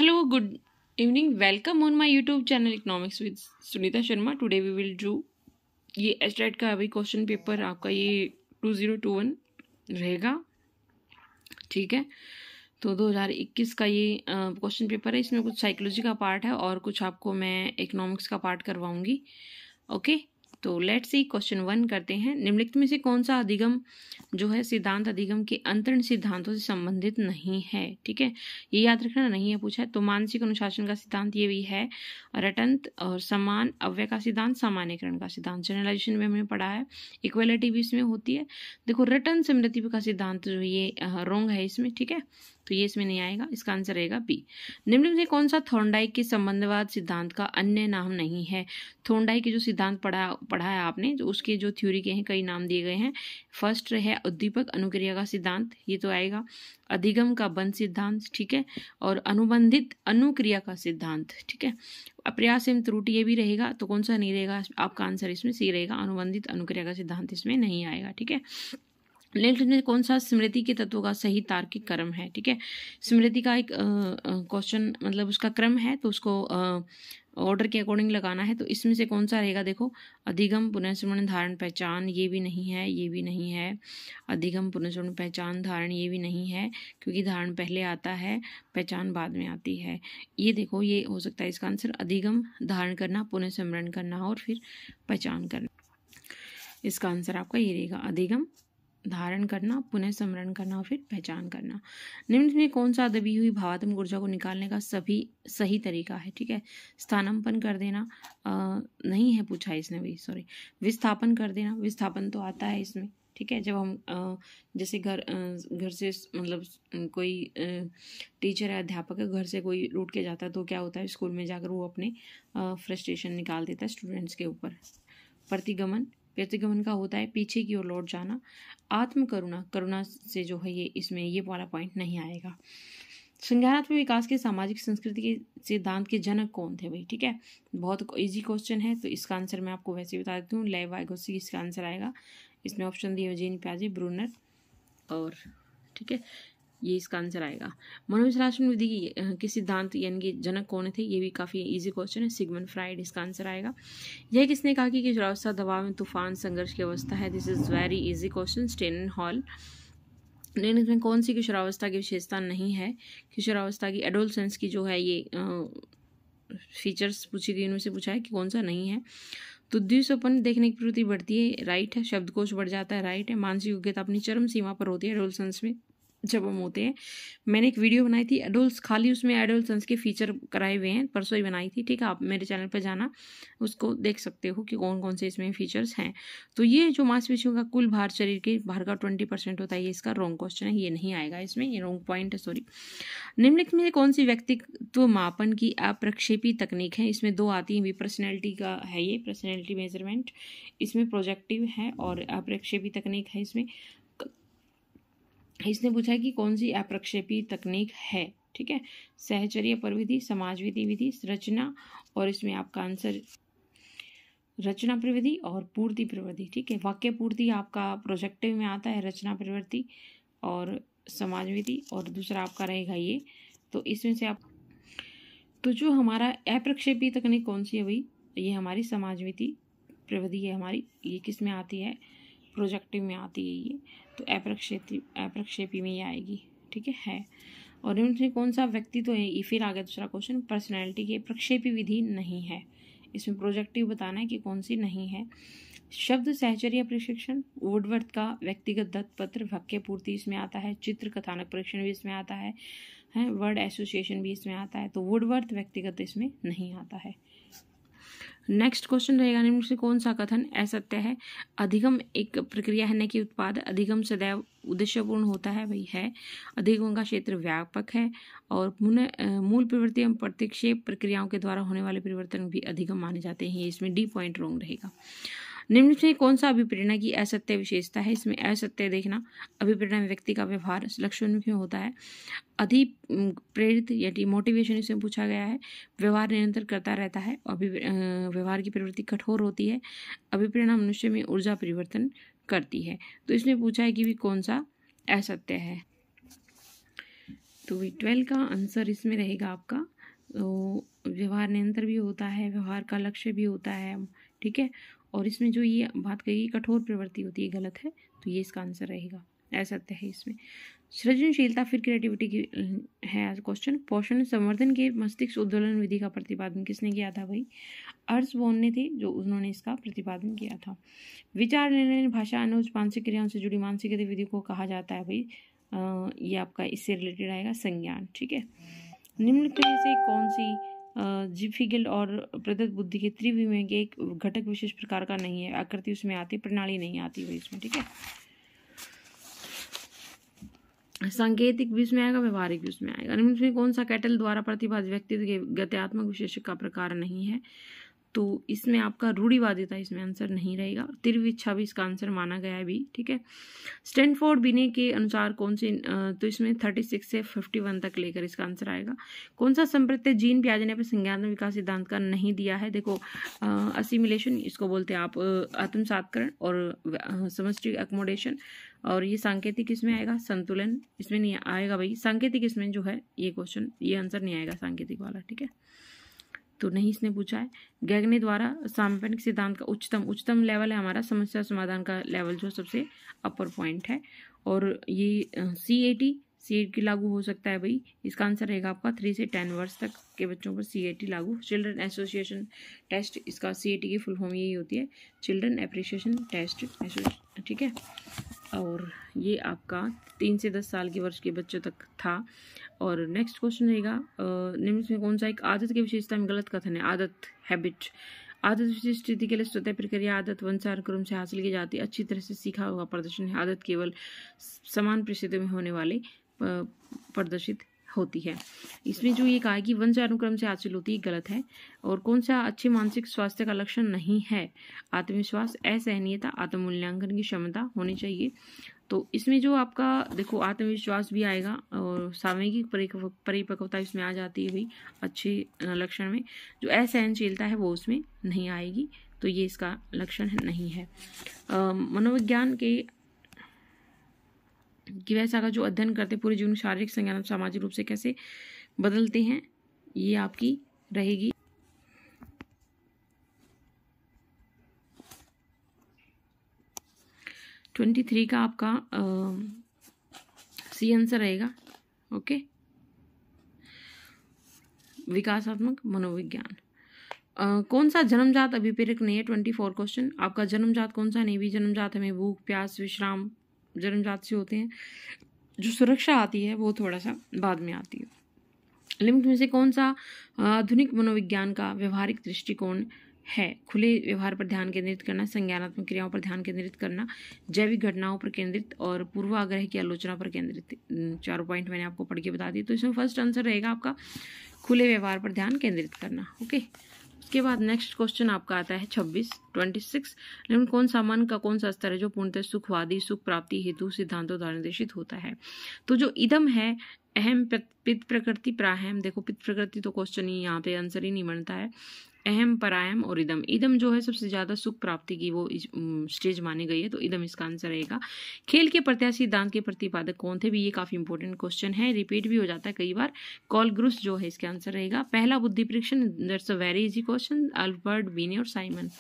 Hello, good evening. Welcome on my YouTube channel Economics with Sunita Sharma. Today we will do ये estate का अभी question paper आपका ये 2021 रहेगा, ठीक है। तो 2021 का ये क्वेश्चन पेपर है। इसमें कुछ साइकोलॉजी का पार्ट है और कुछ आपको मैं इकोनॉमिक्स का पार्ट करवाऊंगी। ओके, तो लेट्स सी क्वेश्चन 1 करते हैं। निम्नलिखित में से कौन सा अधिगम जो है सिद्धांत अधिगम के अंतरण सिद्धांतों से संबंधित नहीं है, ठीक है। ये याद रखना नहीं है पूछा है। तो मानसिक अनुशासन का सिद्धांत ये भी है। रटंत और समान अव्यय का सिद्धांत, सामान्यकरण का सिद्धांत, जनरलाइजेशन में हमने पढ़ा है। इक्वलिटी भी इसमें होती है। देखो रटन स्मृति का सिद्धांत जो ये रॉन्ग है इसमें, ठीक है, तो ये इसमें नहीं आएगा। इसका आंसर रहेगा बी। निम्नलिखित में कौन सा थॉर्नडाइक के संबंधवाद सिद्धांत का अन्य नाम नहीं है। थॉर्नडाइक के जो सिद्धांत पढ़ा है आपने, जो उसके जो थ्योरी के हैं कई नाम दिए गए हैं। फर्स्ट है उद्दीपक अनुक्रिया का सिद्धांत, ये तो आएगा। अधिगम का बंध सिद्धांत, ठीक है, और अनुबंधित अनुक्रिया का सिद्धांत, ठीक है। अप्रयास एवं त्रुटि ये भी रहेगा, तो कौन सा नहीं रहेगा? आपका आंसर इसमें सी रहेगा। अनुबंधित अनुक्रिया का सिद्धांत इसमें नहीं आएगा, ठीक है। नेक्स्ट में कौन सा स्मृति के तत्वों का सही तार्किक क्रम है, ठीक है। स्मृति का एक क्वेश्चन मतलब उसका क्रम है, तो उसको ऑर्डर के अकॉर्डिंग लगाना है। तो इसमें से कौन सा रहेगा? देखो अधिगम पुनर्स्मरण धारण पहचान, ये भी नहीं है, ये भी नहीं है। अधिगम पुनर्स्मरण पहचान धारण ये भी नहीं है, क्योंकि धारण पहले आता है, पहचान बाद में आती है। ये देखो, ये हो सकता है इसका आंसर अधिगम धारण करना, पुनर्स्मरण करना और फिर पहचान करना। इसका आंसर आपका ये रहेगा, अधिगम धारण करना, पुनः स्मरण करना और फिर पहचान करना। निम्न में कौन सा दबी हुई भावात्मक ऊर्जा को निकालने का सही तरीका है, ठीक है। स्थानापन्न कर देना नहीं है पूछा है इसने भी, सॉरी। विस्थापन कर देना, विस्थापन तो आता है इसमें, ठीक है। जब हम जैसे घर से मतलब कोई टीचर है, अध्यापक है, घर से कोई रूठ के जाता है तो क्या होता है, स्कूल में जाकर वो अपने फ्रस्ट्रेशन निकाल देता है स्टूडेंट्स के ऊपर। प्रतिगमन का होता है पीछे की ओर लौट जाना। आत्म करुणा से जो है ये इसमें ये वाला पॉइंट नहीं आएगा। संज्ञानात्मक विकास के सामाजिक संस्कृति के सिद्धांत के जनक कौन थे भाई, ठीक है। बहुत इजी क्वेश्चन है, तो इसका आंसर मैं आपको वैसे बता देती हूँ, लेव वाइगोत्स्की इसका आंसर आएगा। इसमें ऑप्शन दिए यूजीन पियाजे, ब्रूनर और, ठीक है, ये इसका आंसर आएगा। मनोविश्लेषण विधि के सिद्धांत यानी कि जनक कौन थे, ये भी काफी इजी क्वेश्चन है। सिगमंड फ्राइड इसका आंसर आएगा। यह किसने कहा कि किशोरावस्था दबाव में तूफान संघर्ष की अवस्था है? This is very easy question, Stanley Hall. निम्न में कौन सी किशोरावस्था की विशेषता नहीं है? किशोरावस्था की एडोलसेंस की जो है ये फीचर्स पूछी गई, उनमें से पूछा है कि कौन सा नहीं है। तो द्विसोपन देखने की प्रवृत्ति बढ़ती है, राइट है। शब्दकोश बढ़ जाता है, राइट है। मानसिक योग्यता अपनी चरम सीमा पर होती है एडोलसेंस में जब हम होते हैं। मैंने एक वीडियो बनाई थी खाली उसमें एडोलसेंस के फीचर कराए हुए हैं, परसों ही बनाई थी, ठीक है। आप मेरे चैनल पर जाना, उसको देख सकते हो कि कौन कौन से इसमें फीचर्स हैं। तो ये जो मांसपेशियों का कुल भार, शरीर के भार का 20% होता है, ये इसका रॉन्ग क्वेश्चन है, ये नहीं आएगा इसमें, ये रॉन्ग पॉइंट है, सॉरी। निम्नलिखित में कौन सी व्यक्तित्व मापन की अप्रक्षेपी तकनीक है? इसमें दो आती है, पर्सनैलिटी का है ये, पर्सनैलिटी मेजरमेंट, इसमें प्रोजेक्टिव है और अप्रक्षेपी तकनीक है। इसने पूछा है कि कौन सी अप्रक्षेपी तकनीक है, ठीक है। सहचर्य प्रविधि, समाजविधि विधि, रचना, और इसमें आपका आंसर रचना प्रविधि और पूर्ति प्रविधि, ठीक है। वाक्य पूर्ति आपका प्रोजेक्टिव में आता है, रचना प्रवृत्ति और समाजविधि, और दूसरा आपका रहेगा ये। तो इसमें से आप, तो जो हमारा अप्रक्षेपी तकनीक कौन सी है भाई, ये हमारी समाजविधि प्रविधि है हमारी। ये किस में आती है? प्रोजेक्टिव में आती है ये, तो अप्रक्षेपी में ये आएगी, ठीक है। और इनमें कौन सा व्यक्तित्व है? ये फिर आगे दूसरा क्वेश्चन, पर्सनैलिटी की प्रक्षेपी विधि नहीं है, इसमें प्रोजेक्टिव बताना है कि कौन सी नहीं है। शब्द सहचर्य प्रशिक्षण, वुडवर्थ का व्यक्तिगत दत्तपत्र, वाक्य पूर्ति इसमें आता है, चित्र कथानक परीक्षण भी इसमें आता है, वर्ड एसोसिएशन भी इसमें आता है। तो वुडवर्थ व्यक्तिगत इसमें नहीं आता है। नेक्स्ट क्वेश्चन रहेगा, निम्न से कौन सा कथन असत्य है? अधिगम एक प्रक्रिया है, न कि उत्पाद। अधिगम सदैव उद्देश्यपूर्ण होता है, वही है। अधिगम का क्षेत्र व्यापक है और मूल प्रवृत्ति एवं प्रतिक्षेप प्रक्रियाओं के द्वारा होने वाले परिवर्तन भी अधिगम माने जाते हैं। इसमें डी पॉइंट रॉन्ग रहेगा। निम्न में कौन सा अभिप्रेरणा की असत्य विशेषता है? इसमें असत्य देखना, अभिप्रेरणा व्यक्ति का व्यवहार लक्ष्योन्मुखी होता है। अधिप्रेरित यानी मोटिवेशन इसमें पूछा गया है। व्यवहार निरंतर करता रहता है, व्यवहार की प्रवृत्ति कठोर होती है। अभिप्रेरणा मनुष्य में ऊर्जा परिवर्तन करती है। तो इसमें पूछा है कि भी कौन सा असत्य है। तो V12 का आंसर इसमें रहेगा आपका, तो व्यवहार निरंतर भी होता है, व्यवहार का लक्ष्य भी होता है, ठीक है। और इसमें जो ये बात कही कठोर प्रवृत्ति होती है, गलत है, तो ये इसका आंसर रहेगा, असत्य है इसमें। सृजनशीलता फिर क्रिएटिविटी की है क्वेश्चन। पोषण संवर्धन के मस्तिष्क उद्दोलन विधि का प्रतिपादन किसने किया था भाई? अर्सबोन ने थे जो उन्होंने इसका प्रतिपादन किया था। विचार निर्णय भाषा अनुज मानसिक क्रियाओं से जुड़ी मानसिक गतिविधि को कहा जाता है भाई, ये आपका इससे रिलेटेड आएगा संज्ञान, ठीक है। निम्नलिखित से कौन सी जिफिगल और प्रदत्त बुद्धि के त्रिविमय के एक घटक विशेष प्रकार का नहीं है? आकृति उसमें आती, प्रणाली नहीं आती भाई इसमें, ठीक है। सांकेतिक भी उसमें आएगा, व्यवहारिक भी उसमें आएगा। निम्न में कौन सा कैटल द्वारा प्रतिपादित व्यक्तित्व के गत्यात्मक विशेषक का प्रकार नहीं है? तो इसमें आपका रूढ़िवादिता इसमें आंसर नहीं रहेगा। तिरविच्छा भी इसका आंसर माना गया है भी, ठीक है। स्टैनफोर्ड बिने के अनुसार कौन से, तो इसमें 36 से 51 तक लेकर इसका आंसर आएगा। कौन सा संप्रत्यय जीन पियाजे ने अपने संज्ञानात्मक विकास सिद्धांत का नहीं दिया है? देखो असिमिलेशन इसको बोलते हैं आप, आत्मसात्करण और समष्टि अकोमोडेशन। और ये सांकेतिक इसमें आएगा, संतुलन इसमें नहीं आएगा भाई। सांकेतिक इसमें जो है ये क्वेश्चन, ये आंसर नहीं आएगा सांकेतिक वाला, ठीक है, तो नहीं इसने पूछा है। गैगने द्वारा सामवेनिक सिद्धांत का उच्चतम लेवल है हमारा, समस्या समाधान का लेवल जो सबसे अपर पॉइंट है। और ये CAT लागू हो सकता है भाई, इसका आंसर रहेगा आपका 3 से 10 वर्ष तक के बच्चों पर CAT लागू। चिल्ड्रन एसोसिएशन टेस्ट, इसका CAT की फुल फॉर्म यही होती है, चिल्ड्रन एप्रिसिएशन टेस्ट, ठीक है। और ये आपका 3 से 10 साल के वर्ष के बच्चों तक था। और नेक्स्ट क्वेश्चन रहेगा, निम्न में कौन सा एक आदत की विशेषता में गलत कथन है? आदत, हैबिट। आदत विशिष्ट स्थिति के लिए स्वतः प्रक्रिया, आदत वंशानुक्रम से हासिल की जाती है, अच्छी तरह से सीखा हुआ प्रदर्शन है, आदत केवल समान परिस्थितियों में होने वाले प्रदर्शित होती है। इसमें जो ये कहा है कि वंशानुक्रम से हासिल होती है, गलत है। और कौन सा अच्छे मानसिक स्वास्थ्य का लक्षण नहीं है? आत्मविश्वास, असहनीयता, आत्ममूल्यांकन की क्षमता होनी चाहिए। तो इसमें जो आपका देखो आत्मविश्वास भी आएगा और सामयिक परिपक्वता इसमें आ जाती है भाई अच्छे लक्षण में। जो असहनशीलता है वो उसमें नहीं आएगी, तो ये इसका लक्षण नहीं है। मनोविज्ञान के वैसा का जो अध्ययन करते पूरे जीवन शारीरिक संज्ञान सामाजिक रूप से कैसे बदलते हैं, ये आपकी रहेगी 23 का आपका सी आंसर रहेगा, ओके। विकासात्मक मनोविज्ञान। कौन सा जन्मजात अभिप्रेरक नहीं है? 24 क्वेश्चन। आपका जन्मजात कौन सा नहीं? भी जन्मजात हमें भूख प्यास विश्राम जन्मजात से होते हैं। जो सुरक्षा आती है वो थोड़ा सा बाद में आती है। लिमिट में से कौन सा आधुनिक मनोविज्ञान का व्यवहारिक दृष्टिकोण है? खुले व्यवहार पर ध्यान केंद्रित करना, संज्ञानात्मक क्रियाओं पर ध्यान केंद्रित करना, जैविक घटनाओं पर केंद्रित और पूर्वाग्रह की आलोचना पर केंद्रित। 4 पॉइंट मैंने आपको पढ़ के बता दी। तो इसमें फर्स्ट आंसर रहेगा आपका खुले व्यवहार पर ध्यान केंद्रित करना, ओके। उसके बाद नेक्स्ट क्वेश्चन आपका आता है 26 लेकिन कौन सा मन का कौन सा स्तर है जो पूर्णतः सुखवादी सुख प्राप्ति हेतु सिद्धांतों द्वारा निर्देशित होता है? तो जो इदम है, अहम पित प्रकृति प्राहम। देखो पित प्रकृति तो क्वेश्चन ही यहाँ पे आंसर ही नहीं बनता है। अहम परायम और इदम। इदम जो है सबसे ज्यादा सुख प्राप्ति की वो स्टेज मानी गई है, तो इदम इसका आंसर रहेगा। खेल के प्रत्याशी सिद्धांत के प्रतिपादक कौन थे भी? ये काफी इंपॉर्टेंट क्वेश्चन है, रिपीट भी हो जाता है कई बार। कॉलग्रुस जो है इसका आंसर रहेगा। पहला बुद्धि परीक्षण, that's a very easy question, Albert बीने और साइमन।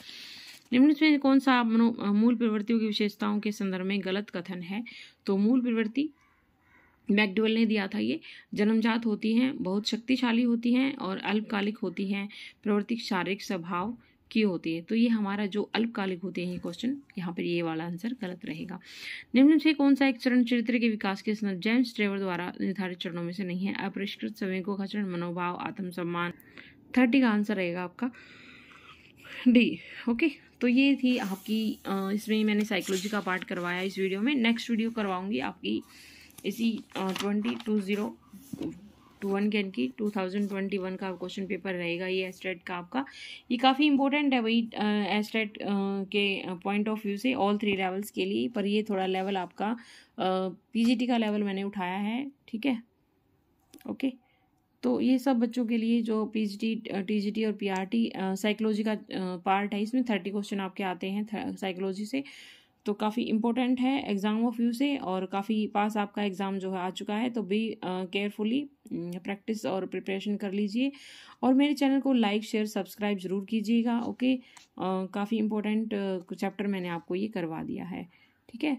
निम्न में कौन सा मूल प्रवृत्तियों की विशेषताओं के संदर्भ में गलत कथन है? तो मूल प्रवृत्ति मैकडोवेल ने दिया था, ये जन्मजात होती हैं, बहुत शक्तिशाली होती हैं और अल्पकालिक होती हैं, प्रवृत्ति शारीरिक स्वभाव की होती है। तो ये हमारा जो अल्पकालिक होते हैं ये क्वेश्चन, यहाँ पर ये वाला आंसर गलत रहेगा। निम्न से कौन सा एक चरण चरित्र के विकास के संदर्भ जेम्स ट्रेवर द्वारा निर्धारित चरणों में से नहीं है? अपरिष्कृत संवेगों का चरण, मनोभाव, आत्मसम्मान। 30 का आंसर रहेगा आपका डी, ओके। तो ये थी आपकी इसमें मैंने साइकोलॉजी का पार्ट करवाया इस वीडियो में। नेक्स्ट वीडियो करवाऊंगी आपकी इसी 2021 के 2021 का क्वेश्चन पेपर रहेगा ये एस्टेट का आपका। ये काफ़ी इंपॉर्टेंट है वही एस्टेट के पॉइंट ऑफ व्यू से ऑल 3 लेवल्स के लिए, पर ये थोड़ा लेवल आपका पीजीटी का लेवल मैंने उठाया है, ठीक है, ओके। तो ये सब बच्चों के लिए जो पीजीटी टीजीटी और पीआरटी साइकोलॉजी का पार्ट है, इसमें 30 क्वेश्चन आपके आते हैं साइकोलॉजी से। तो काफ़ी इम्पोर्टेंट है एग्ज़ाम ऑफ व्यू से, और काफ़ी पास आपका एग्ज़ाम जो है आ चुका है, तो भी केयरफुली प्रैक्टिस और प्रिपरेशन कर लीजिए। और मेरे चैनल को लाइक शेयर सब्सक्राइब ज़रूर कीजिएगा। ओके, काफ़ी इम्पोर्टेंट चैप्टर मैंने आपको ये करवा दिया है, ठीक है।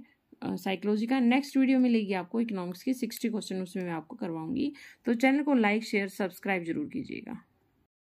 साइकोलॉजी का नेक्स्ट वीडियो मिलेगी आपको, इकोनॉमिक्स की 60 क्वेश्चन उसमें मैं आपको करवाऊंगी। तो चैनल को लाइक शेयर सब्सक्राइब जरूर कीजिएगा।